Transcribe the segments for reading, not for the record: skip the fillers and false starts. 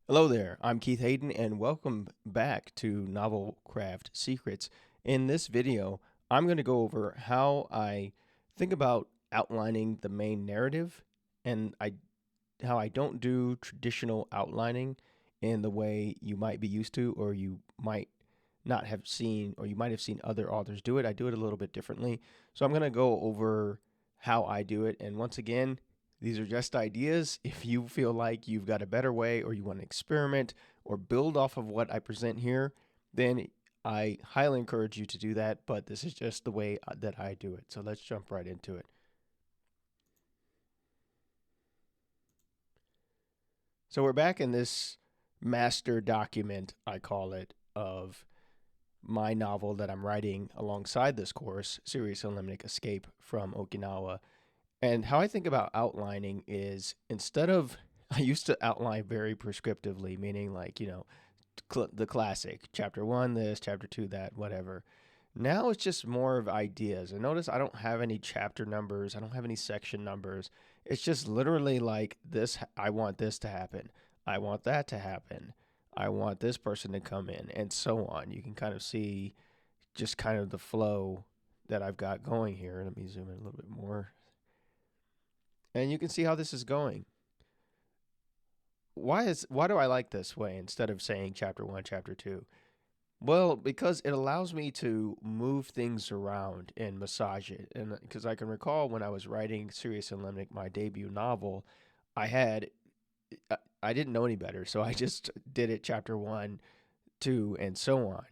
Hello there, I'm Keith Hayden, and welcome back to Novel Craft Secrets. In this video, I'm going to go over how I think about outlining the main narrative and how I don't do traditional outlining in the way you might be used to, or you might not have seen, or you might have seen other authors do it. I do it a little bit differently. So I'm going to go over how I do it. And once again, these are just ideas. If you feel like you've got a better way, or you want to experiment or build off of what I present here, then I highly encourage you to do that. But this is just the way that I do it. So let's jump right into it. So we're back in this master document, I call it, of my novel that I'm writing alongside this course, Serious and Limnic Escape from Okinawa. And how I think about outlining is, instead of, I used to outline very prescriptively, meaning like, the classic chapter one, this, chapter two, that, whatever. Now it's just more of ideas. And notice I don't have any chapter numbers, I don't have any section numbers. It's just literally like this: I want this to happen, I want that to happen, I want this person to come in, and so on. You can kind of see just kind of the flow that I've got going here. Let me zoom in a little bit more. And you can see how this is going. Why do I like this way instead of saying chapter 1, chapter 2? Well, because it allows me to move things around and massage it. And because I can recall when I was writing Serious and Limnic, my debut novel, I had I didn't know any better, so I just did it chapter 1, 2, and so on.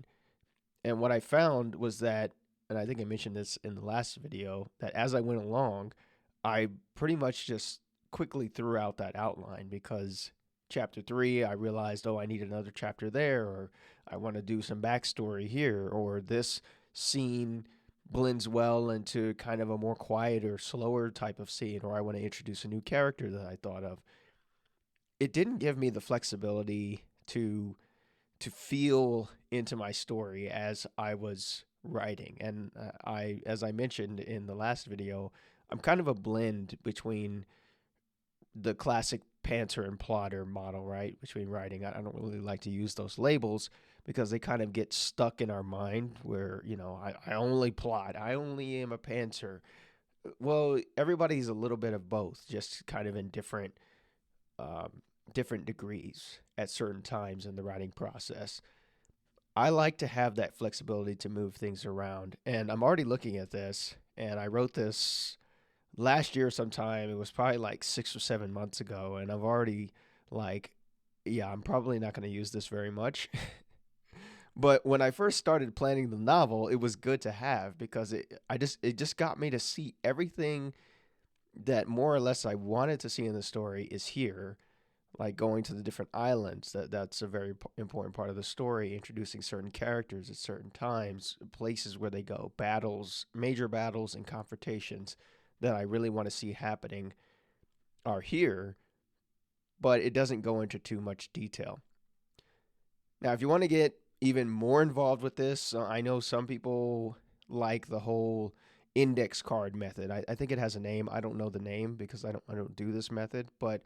And what I found was that, and I think I mentioned this in the last video, that as I went along, I pretty much just quickly threw out that outline, because chapter 3, I realized, oh, I need another chapter there, or I want to do some backstory here, or this scene blends well into kind of a more quieter, slower type of scene, or I want to introduce a new character that I thought of. It didn't give me the flexibility to feel into my story as I was writing. And as I mentioned in the last video, I'm kind of a blend between the classic pantser and plotter model, right? Between writing, I don't really like to use those labels because they kind of get stuck in our mind where, I only plot, I only am a pantser. Well, everybody's a little bit of both, just kind of in um, different degrees at certain times in the writing process. I like to have that flexibility to move things around. And I'm already looking at this, and I wrote this last year sometime. It was probably like 6 or 7 months ago, and I've already, like, yeah, I'm probably not going to use this very much. But when I first started planning the novel, it was good to have, because it just got me to see everything that more or less I wanted to see in the story is here, like going to the different islands. That's a very important part of the story, introducing certain characters at certain times, places where they go, battles, major battles and confrontations that I really want to see happening are here, but it doesn't go into too much detail. Now, if you want to get even more involved with this, I know some people like the whole index card method. I think it has a name. I don't know the name because I don't do this method, but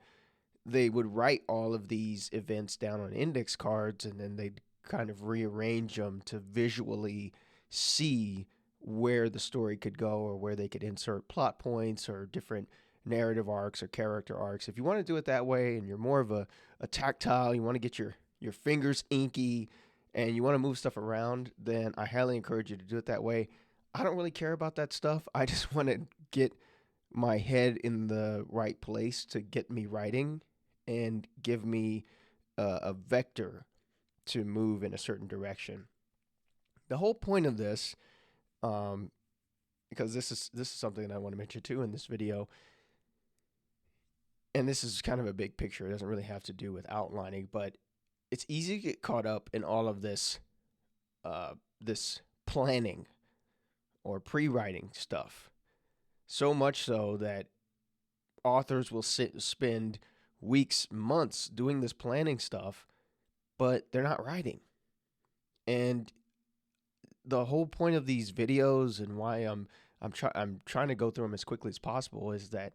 they would write all of these events down on index cards, and then they'd kind of rearrange them to visually see where the story could go, or where they could insert plot points or different narrative arcs or character arcs. If you want to do it that way, and you're more of a tactile, you want to get your fingers inky, and you want to move stuff around, then I highly encourage you to do it that way. I don't really care about that stuff. I just want to get my head in the right place to get me writing and give me a vector to move in a certain direction. The whole point of this, um, because this is something that I want to mention too in this video, and this is kind of a big picture. It doesn't really have to do with outlining, but it's easy to get caught up in all of this planning or pre-writing stuff. So much so that authors will spend weeks, months doing this planning stuff, but they're not writing. And the whole point of these videos, and why I'm trying to go through them as quickly as possible, is that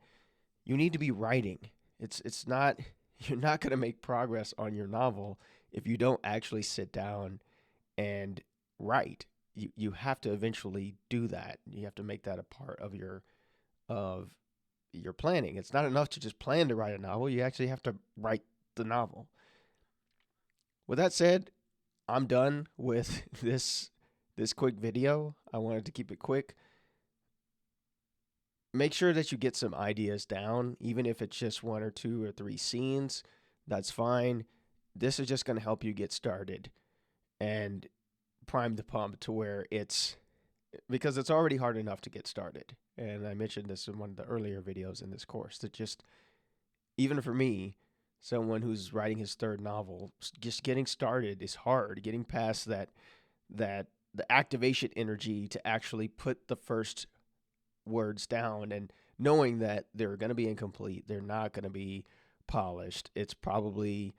you need to be writing. It's not you're not going to make progress on your novel if you don't actually sit down and write. You have to eventually do that. You have to make that a part of your planning. It's not enough to just plan to write a novel. You actually have to write the novel. With that said, I'm done with this quick video. I wanted to keep it quick. Make sure that you get some ideas down, even if it's just 1 or 2 or 3 scenes. That's fine. This is just going to help you get started and prime the pump to where because it's already hard enough to get started. And I mentioned this in one of the earlier videos in this course, that just, even for me, someone who's writing his third novel, just getting started is hard. Getting past that the activation energy to actually put the first words down, and knowing that they're going to be incomplete, they're not going to be polished. It's probably,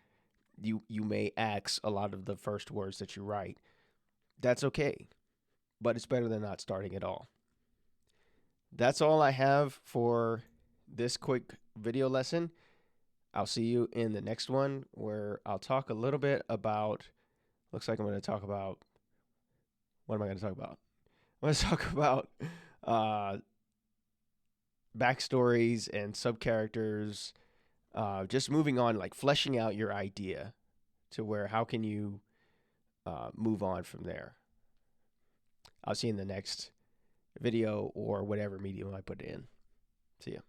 you may axe a lot of the first words that you write. That's okay, but it's better than not starting at all. That's all I have for this quick video lesson. I'll see you in the next one, where I'll talk a little bit about, looks like I'm going to talk about, what am I going to talk about? I'm going to talk about backstories and sub characters, just moving on, like fleshing out your idea to where, how can you move on from there. I'll see you in the next video or whatever medium I put it in. See ya.